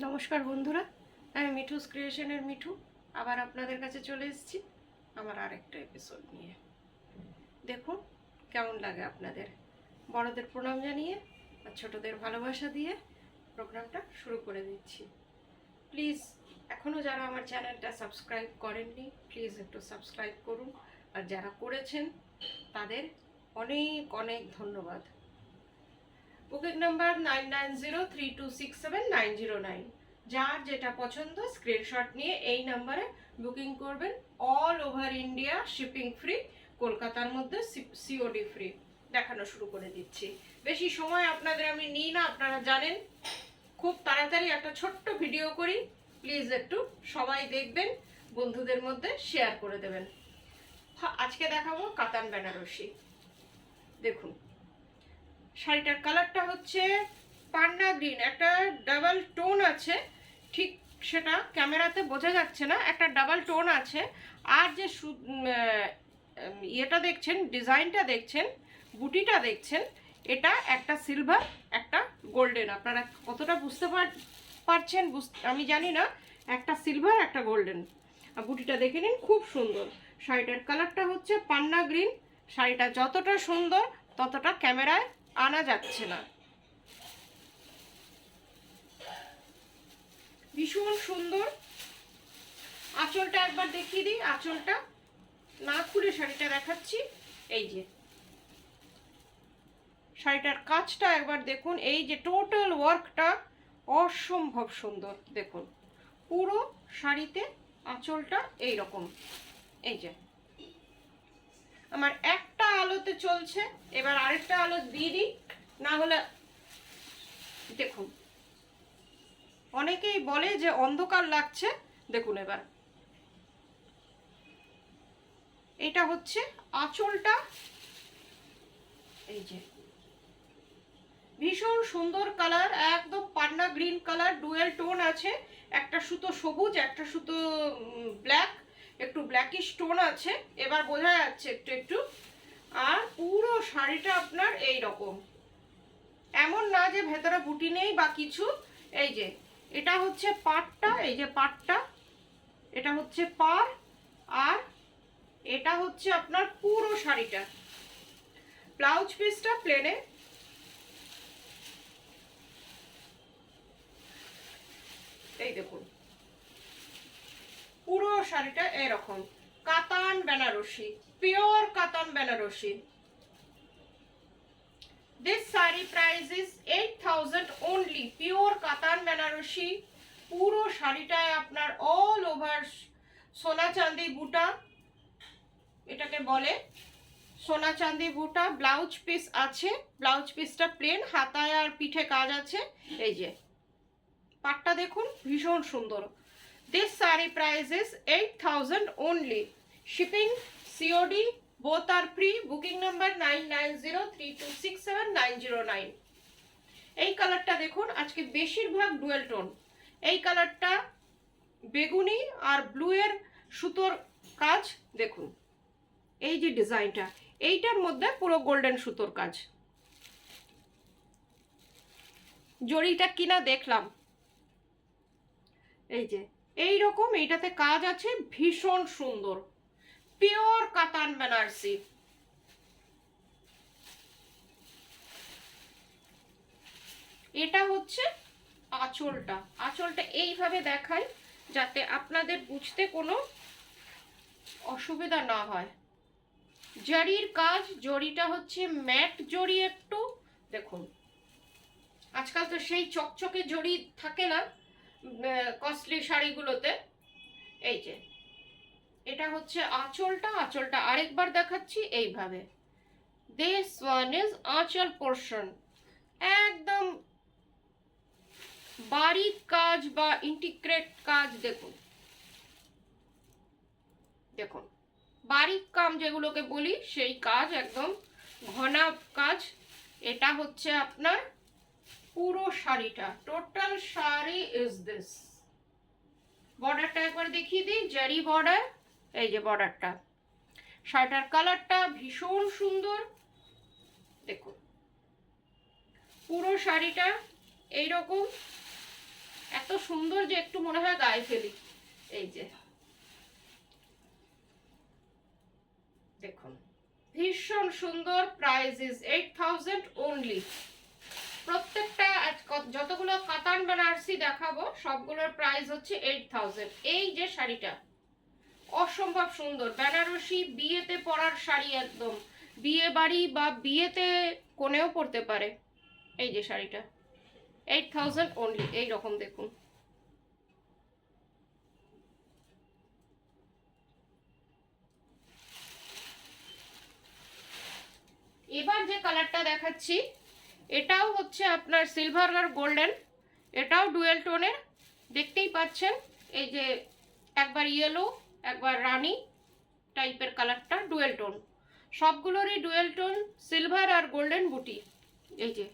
নমস্কার বন্ধুরা, আমি মিঠুস ক্রিয়েশনের মিঠু আবার আপনাদের কাছে চলে এসেছি আমার আরেকটা এপিসোড নিয়ে। দেখুন কেমন লাগে আপনাদের। বড়দের প্রণাম জানিয়ে আর ছোটদের ভালোবাসা দিয়ে প্রোগ্রামটা শুরু করে দিচ্ছি। প্লিজ এখনও যারা আমার চ্যানেলটা সাবস্ক্রাইব করেননি প্লিজ একটু সাবস্ক্রাইব করুন, আর যারা করেছেন তাদের অনেক অনেক ধন্যবাদ। Booking number 9903267909। যার যেটা পছন্দ স্ক্রিনশট নিয়ে এই নাম্বারে বুকিং করবেন। All over India shipping free, কলকাতার মধ্যে সিওডি ফ্রি। দেখানো শুরু করে দিচ্ছি। বেশি সময় আপনাদের আমি নিই না, আপনারা জানেন। খুব তাড়াতাড়ি একটা ছোট্ট ভিডিও করি, প্লিজ একটু সবাই দেখবেন, বন্ধুদের মধ্যে শেয়ার করে দেবেন। আজকে দেখাবো কাতান বেনারসি। দেখুন শাড়িটার কালারটা হচ্ছে পান্না গ্রিন, একটা ডাবল টোন আছে, ঠিক সেটা ক্যামেরাতে বোঝা যাচ্ছে না, একটা ডাবল টোন আছে। আর যে ইয়েটা দেখছেন, ডিজাইনটা দেখছেন, বুটিটা দেখছেন, এটা একটা সিলভার একটা গোল্ডেন। আপনারা কতটা বুঝতে পারছেন আমি জানি না। একটা সিলভার একটা গোল্ডেন। আর বুটিটা দেখে নিন, খুব সুন্দর। শাড়িটার কালারটা হচ্ছে পান্না গ্রিন। শাড়িটা যতটা সুন্দর ততটা ক্যামেরায় আনা যাচ্ছে না। ভীষণ সুন্দর। আঁচলটা একবার দেখিয়ে দিই। আঁচলটা না খুলে শাড়িটা দেখাচ্ছি। এই যে শাড়িটার কাজটা একবার দেখুন। এই যে টোটাল ওয়ার্কটা অসম্ভব সুন্দর। দেখুন পুরো শাড়িতে আঁচলটা এই রকম। এই যে আমার একটা আলোতে চলছে, এবার আরেকটা আলো দিয়ে দিই, না হলে দেখুন অনেকেই বলে যে অন্ধকার লাগছে। দেখুন এবার এটা হচ্ছে আঁচলটা। এই যে ভীষণ সুন্দর কালার, একদম পান্না গ্রিন কালার, ডুয়েল টোন আছে। একটা সুতো সবুজ, একটা সুতো ব্ল্যাক, একটু ব্ল্যাকিশ টোন আছে, এবার বোঝা যাচ্ছে একটু একটু। আর পুরো শাড়িটা আপনার এই রকম, এমন না যে ভেতরে বুটি নেই বা কিছু। এই যে এটা হচ্ছে পাড়টা, এই যে পাড়টা, এটা হচ্ছে পাড়। আর এটা হচ্ছে আপনার পুরো শাড়িটা। ব্লাউজ পিসটা প্লেনে। এই দেখুন পুরো শাড়িটা এরকম কাতান বেনারসি, পিওর কাতান Banarasi. This saree price is 8000 only. Pure কাতান বেনারসি। পুরো শাড়িটায় আপনার অল ওভার সোনা চাঁদি বুটা, এটাকে বলে সোনা চাঁদি বুটা। ব্লাউজ পিস আছে, ব্লাউজ পিসটা প্লেন, হাতায় আর পিঠে কাজ আছে। এই যে পাটটা দেখুন ভীষণ সুন্দর। This saree price is 8000 only. Shipping COD both are free. Booking number 9903267909. এই কালারটা দেখুন, আজকে বেশিরভাগ ডুয়েল টোন। এই কালারটা বেগুনি আর ব্লু এর সুতোর কাজ দেখুন। এই যে ডিজাইনটা, এইটার মধ্যে পুরো গোল্ডেন সুতোর কাজ। জড়িটা কিনা দেখলাম। এই যে এই রকম এইটাতে কাজ আছে, ভীষণ সুন্দর। পিওর কাতান বেনারসি। এটা হচ্ছে আঁচলটা। আঁচলটা এইভাবে দেখাই যাতে আপনাদের বুঝতে কোনো অসুবিধা না হয়। জরির কাজ, জরিটা হচ্ছে ম্যাট জরি একটু। দেখুন আজকাল তো সেই চকচকে জরি থাকে না কস্টলি শাড়িগুলোতে। এই যে এটা হচ্ছে আঁচলটা। আঁচলটা আরেকবার দেখাচ্ছি এইভাবে। দিস ওয়ান ইজ আঁচল পোর্শন। একদম বারিক কাজ বা ইন্টিগ্রেট কাজ। দেখুন দেখুন বারিক কাম যেগুলোকে বলি সেই কাজ, একদম ঘনা কাজ। এটা হচ্ছে আপনার পুরো শাড়িটা। Total sari is this. বর্ডারটা একবার দেখিয়ে দিই, জারি বর্ডার। এই যে বর্ডারটা। শাড়িটার কালারটা ভীষণ সুন্দর। দেখুন পুরো শাড়িটা এইরকম এত সুন্দর যে একটু মনে হয় গায়ে ফেলি। এই যে দেখুন, ভীষণ সুন্দর। Price is 8000 only. প্রত্যেকটা যতগুলো কাতান বেনারসি দেখাবো সবগুলোর প্রাইস হচ্ছে 8000। এই যে শাড়িটা অসম্ভব সুন্দর, বেনারসি বিয়েতে পরার শাড়ি, একদম বিয়ে বাড়ি বা বিয়েতে কোনেও পরতে পারে। এই যে শাড়িটা 8000 অনলি। এই রকম দেখুন, এবার যে কালারটা দেখাচ্ছি এটাও হচ্ছে আপনার সিলভার আর গোল্ডেন, এটাও ডুয়েল টোনের। দেখতেই পাচ্ছেন এই যে একবার ইয়েলো একবার রানী টাইপের কালারটা, ডুয়েল টোন। সবগুলোরই ডুয়েল টোন, সিলভার আর গোল্ডেন বুটি। এই যে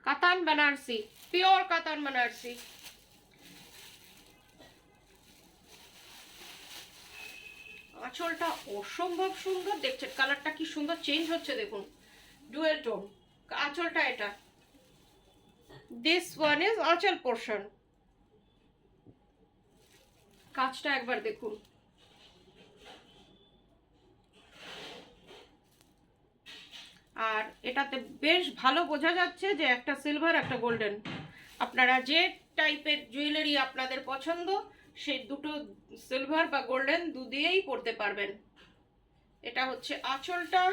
কাতান বেনারসি, পিওর কাতান বেনারসি। আঁচলটা অসম্ভব সুন্দর, দেখছেন কালারটা কি সুন্দর চেঞ্জ হচ্ছে, দেখুন ডুয়েল টোন আঁচলটা। এটা দিস ওয়ান ইজ আঁচল পোর্শন। কাজটা একবার দেখুন, আর এটাতে বেশ ভালো বোঝা যাচ্ছে যে একটা সিলভার একটা গোল্ডেন। আপনারা যে টাইপের জুয়েলারি আপনাদের পছন্দ সেই দুটো সিলভার বা গোল্ডেন দিয়েই পরতে পারবেন। এটা হচ্ছে আঁচলটা,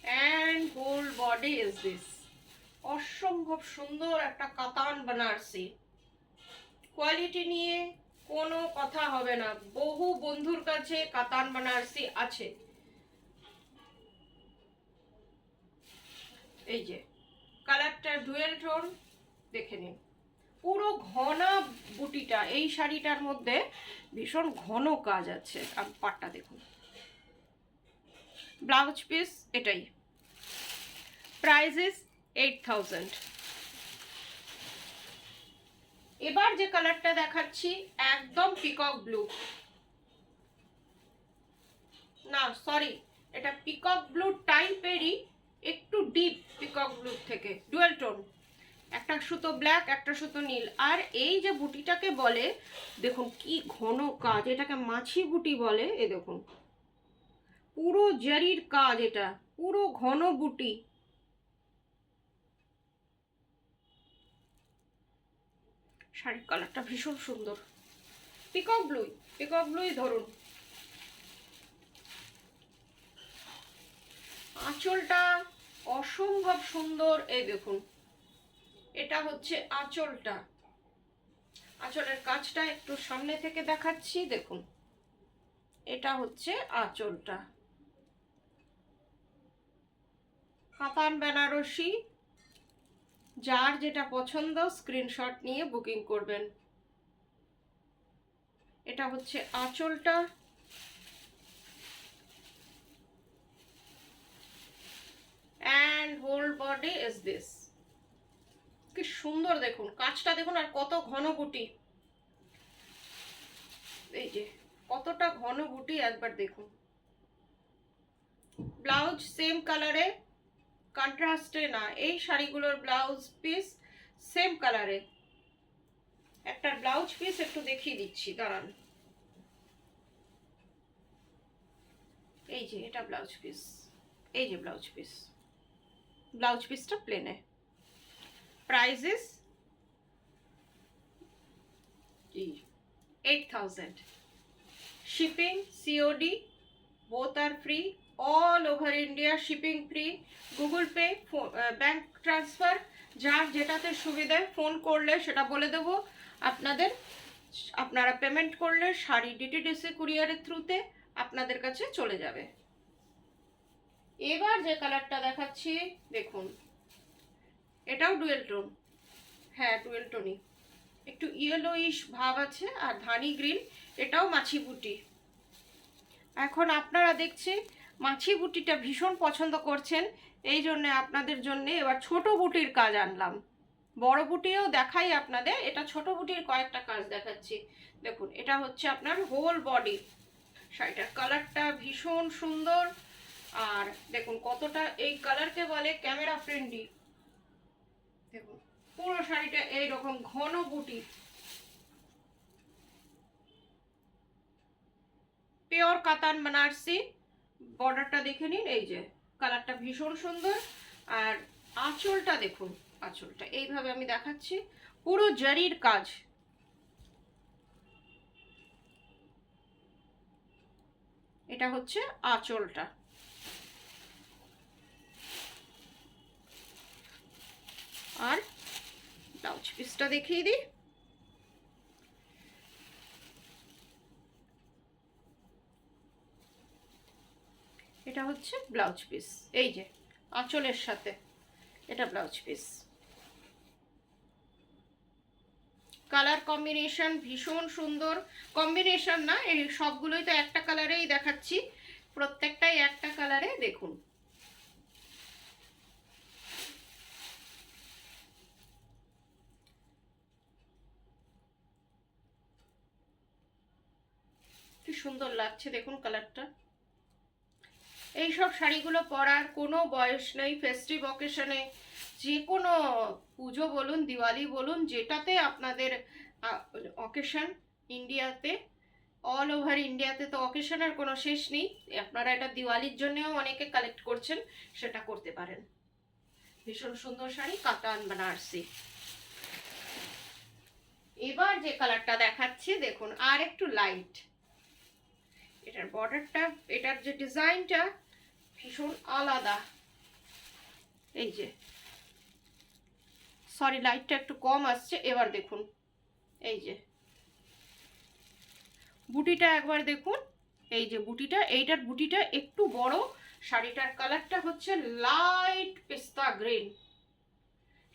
and whole body is this. অসম্ভব সুন্দর একটা কাতান বেনারসি। কোয়ালিটি নিয়ে কোনো কথা হবে না, বহু বন্ধুর কাছে কাতান বেনারসি আছে। এই যে কালারটা ডুয়েল টোন, দেখে নিন। পুরো ঘনা বুটিটা এই শাড়িটার মধ্যে ভীষণ ঘন কাজ আছে। আর পাটটা দেখুন, ব্লাউজ পিস এটাই। Price is 8000। এবার যে কালারটা দেখাচ্ছি একদম পিকক ব্লু, না সরি, এটা পিকক ব্লু টাইপেরই, একটু ডিপ পিকক ব্লু থেকে, ডুয়েল টোন। একটা সুতো ব্ল্যাক একটা সুতো নীল। আর এই যে বুটিটাকে বলে দেখুন কি ঘন কাজ, এটাকে মাছি বুটি বলে। এ দেখুন পুরো জারির কাজ, এটা পুরো ঘন বুটি। শাড়ির কালারটা ভীষণ সুন্দর, পিকক ব্লুই, পিকক ব্লুই ধরুন। আঁচলটা অসম্ভব সুন্দর। এই দেখুন এটা হচ্ছে আঁচলটা। আঁচলের কাজটা একটু সামনে থেকে দেখাচ্ছি, দেখুন এটা হচ্ছে আঁচলটা। কাতান বেনারসি, যার যেটা পছন্দ স্ক্রিনশট নিয়ে বুকিং করবেন। এটা হচ্ছে আঁচলটা, and whole body is this। কি সুন্দর দেখুন কাজটা, দেখুন আর কত ঘন বুটি। এই যে কতটা ঘন বুটি একবার দেখুন। ব্লাউজ সেম কালারে, কন্ট্রাস্টে না। এই শাড়িগুলোর ব্লাউজ পিস সেম কালারে। একটা ব্লাউজ পিস একটু দেখিয়ে দিচ্ছি, দাঁড়ান। এই যে এটা ব্লাউজ পিস, এই যে ব্লাউজ পিস, ব্লাউজ পিসটা প্লেনে। Price is 8000। Shipping COD both are free, all over India shipping free, Google pay, bank transfer, যার যেটাতে সুবিধে ফোন করলে সেটা বলে দেব আপনাদের। আপনারা পেমেন্ট করলে শাড়ি DTDC কুরিয়ারের থ্রুতে আপনাদের কাছে চলে যাবে। এবার যে কালারটা দেখাচ্ছি দেখুন, এটাও ডুয়েল টোন। হ্যাঁ ডুয়েল টোনই, একটু ইয়েলোইশ ভাব আছে। আর ধানি গ্রিন, এটাও মাছি বুটি। এখন আপনারা দেখছি মাছি বুটিটা ভীষণ পছন্দ করছেন, এই জন্য আপনাদের জন্য এবার ছোট বুটির কাজ আনলাম। বড় বুটিও দেখাই আপনাদের, এটা ছোট বুটির কয়েকটা কাজ দেখাচ্ছি। দেখুন এটা হচ্ছে আপনার হোল বডি। শাড়িটার কালারটা ভীষণ সুন্দর। আর দেখুন কতটা, এই কালারকে বলে ক্যামেরা ফ্রেন্ডলি। দেখুন পুরো শাড়িটা এইরকম ঘন বুটি, পিওর কাতান বেনারসি। বর্ডারটা দেখে নিন, এই যে কালারটা ভীষণ সুন্দর। আর আঁচলটা দেখুন, আঁচলটা এইভাবে আমি দেখাচ্ছি, পুরো জারির কাজ। এটা হচ্ছে আঁচলটা। আর ব্লাউজ পিসটা দেখিয়ে দিই। এটা হচ্ছে ব্লাউজ পিস, এই যে আঁচলের সাথে এটা ব্লাউজ পিস। কালার কম্বিনেশন ভীষণ সুন্দর। কম্বিনেশন না, এই সবগুলোই তো একটা কালারেই দেখাচ্ছি, প্রত্যেকটাই একটা কালারে। দেখুন কি সুন্দর লাগছে, দেখুন কালারটা। এইসব শাড়িগুলো পরার কোনো বয়স নেই। ফেস্টিভ অকেশনে, যে কোনো পুজো বলুন, দিওয়ালি বলুন, যেটাতে আপনাদের অকেশন, ইন্ডিয়াতে অল ওভার ইন্ডিয়াতে তো অকেশনের কোনো শেষ নেই। আপনারা এটা দিওয়ালির জন্যও অনেকে কালেক্ট করছেন, সেটা করতে পারেন। ভীষণ সুন্দর শাড়ি, কাতান বেনারসি। এবার যে কালারটা দেখাচ্ছি দেখুন, আর একটু লাইট। এটার বর্ডারটা, এটার যে ডিজাইনটা ভীষণ আলাদা। এই যে, সরি লাইটটা একটু কম আসছে, এবার দেখুন। এই যে বুটিটা একবার দেখুন, এই যে বুটিটা, এইটার বুটিটা একটু বড়। শাড়িটার কালারটা হচ্ছে লাইট পেস্তা গ্রিন।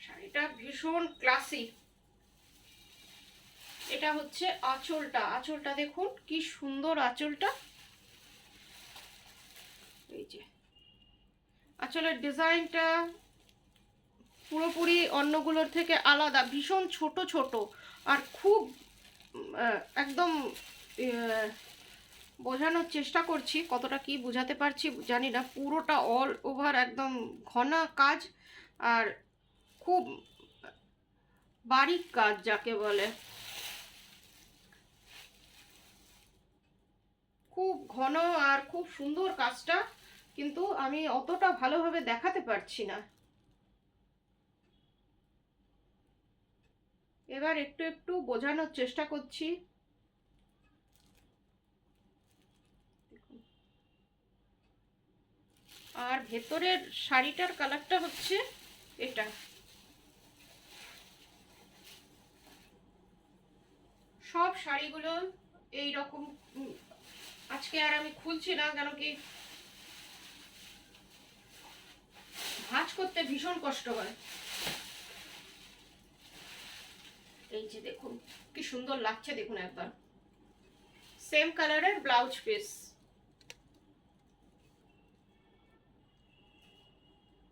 শাড়িটা ভীষণ ক্লাসি। এটা হচ্ছে আঁচলটা, আঁচলটা দেখুন কি সুন্দর আঁচলটা। এই যে আঁচলের ডিজাইনটা পুরোপুরি অন্যগুলোর থেকে আলাদা, ভীষণ ছোট ছোট আর খুব একদম বোঝানোর চেষ্টা করছি, কতটা কি বোঝাতে পারছি জানি না। পুরোটা অল ওভার একদম ঘন কাজ, আর খুব বারিক কাজ যাকে বলে, খুব ঘন আর খুব সুন্দর কাজটা, কিন্তু আমি অতটা ভালোভাবে দেখাতে পারছি না। এবার একটু একটু বোঝানোর চেষ্টা করছি। আর ভেতরের শাড়িটার কালারটা হচ্ছে এটা। সব শাড়িগুলো এই রকম, আজকে আর আমি খুলছি না, কেন কি ভাঁজ করতে ভীষণ কষ্ট হয়। এই যে দেখুন কি সুন্দর লাগছে, দেখুন একবার। সেম কালারের ব্লাউজ পিস,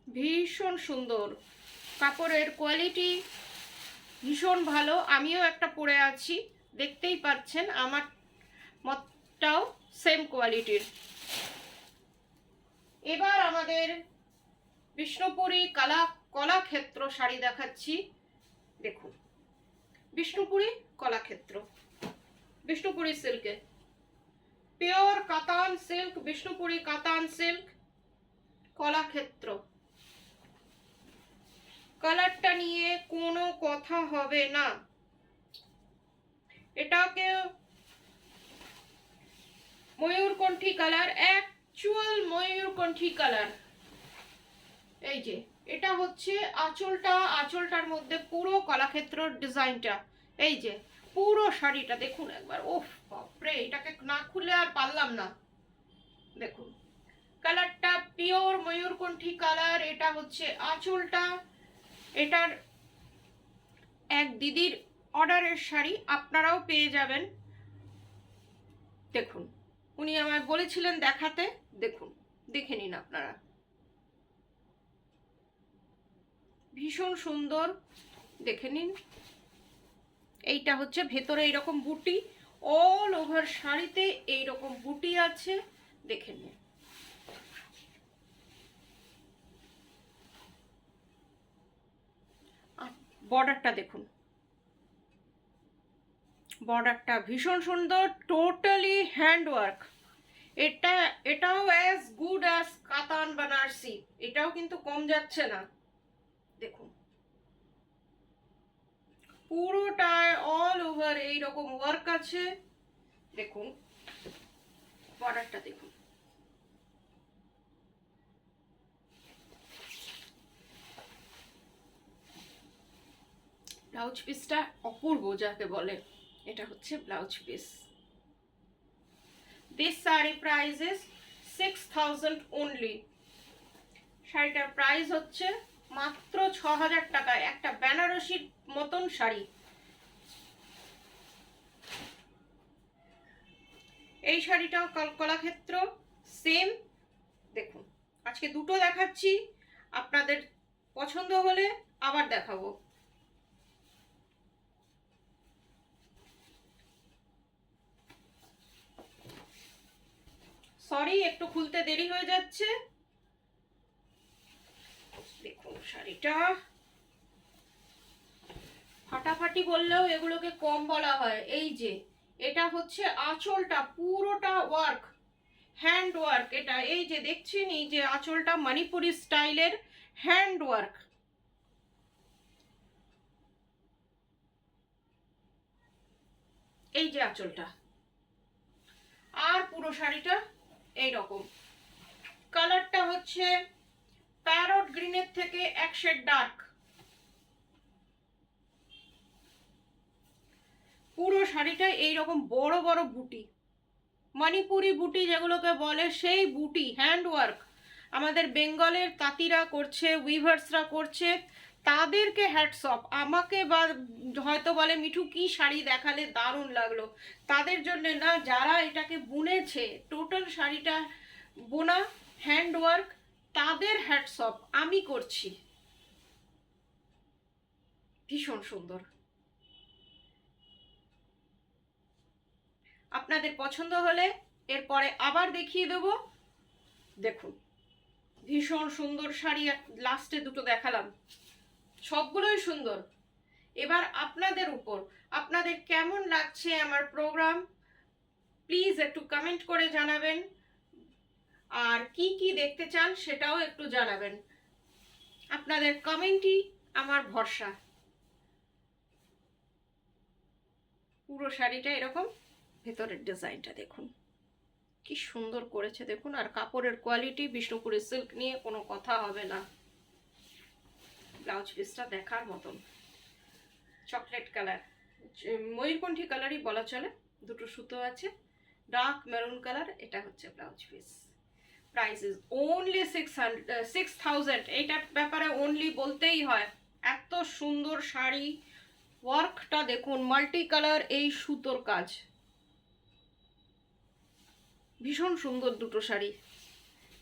ভীষণ সুন্দর। কাপড়ের কোয়ালিটি ভীষণ ভালো। আমিও একটা পরে আছি, দেখতেই পাচ্ছেন, আমার মতটাও সেম কোয়ালিটির। এবার আমাদের বিষ্ণুপুরি কলাক্ষেত্র শাড়ি দেখাচ্ছি। দেখুন বিষ্ণুপুরি কলাক্ষেত্র, বিষ্ণুপুরি সিল্কে, পিওর কাতান সিল্ক, বিষ্ণুপুরি কাতান সিল্ক কলাক্ষেত্র। কালারটা নিয়ে কোনো কথা হবে না, এটাকে ময়ূরকণ্ঠী কালার, অ্যাকচুয়াল ময়ূরকণ্ঠী কালার। এই যে এটা হচ্ছে আঁচলটা, আঁচলটার মধ্যে পুরো কলাক্ষেত্রর ডিজাইনটা। এই যে পুরো শাড়িটা দেখুন একবার, ওফ বাপরে, এটাকে না খুলে আর পারলাম না। দেখুন কালারটা পিওর ময়ূরকণ্ঠী কালার। এটা হচ্ছে আঁচলটা। এটার এক দিদির অর্ডারের শাড়ি, আপনারাও পেয়ে যাবেন। দেখুন উনি আমায় বলেছিলেন দেখাতে, দেখুন দেখে নিন আপনারা, ভীষণ সুন্দর, দেখে নিন। এইটা হচ্ছে ভেতরে এইরকম বুটি, অল ওভার শাড়িতে এইরকম বুটি আছে, দেখে নিন। বর্ডারটা দেখুন, বর্ডারটা ভীষণ সুন্দর, টোটালি হ্যান্ডওয়ার্ক। এটাও অ্যাজ গুড অ্যাজ কাতান বানারসি, এটাও কিন্তু কম যাচ্ছে না। দেখুন পুরোটায় অল ওভার এইরকম ওয়ার্ক আছে। দেখুন বর্ডারটা দেখুন, ব্লাউজ পিসটা অপূর্ব যাকে বলে, এটা হচ্ছে blouse piece. This sari price is 6000 only. শাড়িটার প্রাইস হচ্ছে মাত্র 6000 টাকায়, একটা বেনারসির মতন শাড়ি। এই শাড়িটাও কলাক্ষেত্র সেম। দেখুন আজকে দুটো দেখাচ্ছি, আপনাদের পছন্দ হলে আবার দেখাবো। সরি একটু খুলতে দেরি হয়ে যাচ্ছে। দেখুন শাড়িটা ফাটাফাটি বললেও এগুলোকে কম বলা হয়। এই যে এটা হচ্ছে আঁচলটা, পুরোটা ওয়ার্ক, হ্যান্ড ওয়ার্ক। এটা এই যে দেখছেন, এই যে আঁচলটা মণিপুরি স্টাইলের হ্যান্ড ওয়ার্ক। এই যে আঁচলটা, আর পুরো শাড়িটা এইরকম। কালারটা হচ্ছে প্যারট গ্রিনের থেকে এক শেড ডার্ক। পুরো শাড়িটা এইরকম বড় বড় বুটি, মণিপুরি বুটি যেগুলোকে বলে, সেই বুটি হ্যান্ড ওয়ার্ক। আমাদের বেঙ্গলের তাঁতিরা করছে, উইভার্সরা করছে, তাদেরকে হ্যাটস অফ। আমাকে বা হয়তো বলে মিঠু কি শাড়ি দেখালে দারুণ লাগলো, তাদের জন্য না, যারা এটাকে বুনেছে, টোটাল শাড়িটা বোনা হ্যান্ড ওয়ার্ক, তাদের হ্যাটস অফ। আমি করছি, ভীষণ সুন্দর। আপনাদের পছন্দ হলে এরপরে আবার দেখিয়ে দেবো। দেখুন ভীষণ সুন্দর শাড়ি, লাস্টে দুটো দেখালাম, সবগুলোই সুন্দর। এবার আপনাদের উপর, আপনাদের কেমন লাগছে আমার প্রোগ্রাম, প্লিজ একটু কমেন্ট করে জানাবেন। আর কি কি দেখতে চান সেটাও একটু জানাবেন, আপনাদের কমেন্টই আমার ভরসা। পুরো শাড়িটা এরকম, ভেতরের ডিজাইনটা দেখুন কি সুন্দর করেছে দেখুন। আর কাপড়ের কোয়ালিটি বিষ্ণুপুরের সিল্ক নিয়ে কোনো কথা হবে না। ব্লাউজ পিসটা দেখার মতন, চকলেট কালার, ময়ূরকণ্ঠী কালারই বলা চলে, দুটো সুতো আছে, ডার্ক মেরুন কালার। এটা হচ্ছে blouse piece. Price is only 6000। এইটার ব্যাপারে অনলি বলতেই হয়, এত সুন্দর শাড়ি। ওয়ার্কটা দেখুন, মাল্টি কালার, এই সুতোর কাজ, ভীষণ সুন্দর দুটো শাড়ি।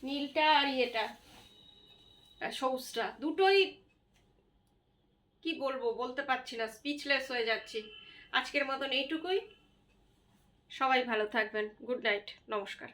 নীলটা আর এটা সবুজটা, দুটোই কি বলবো, বলতে পারছি না, স্পিচলেস হয়ে যাচ্ছি। আজকের মতন এইটুকুই, সবাই ভালো থাকবেন, গুড নাইট, নমস্কার।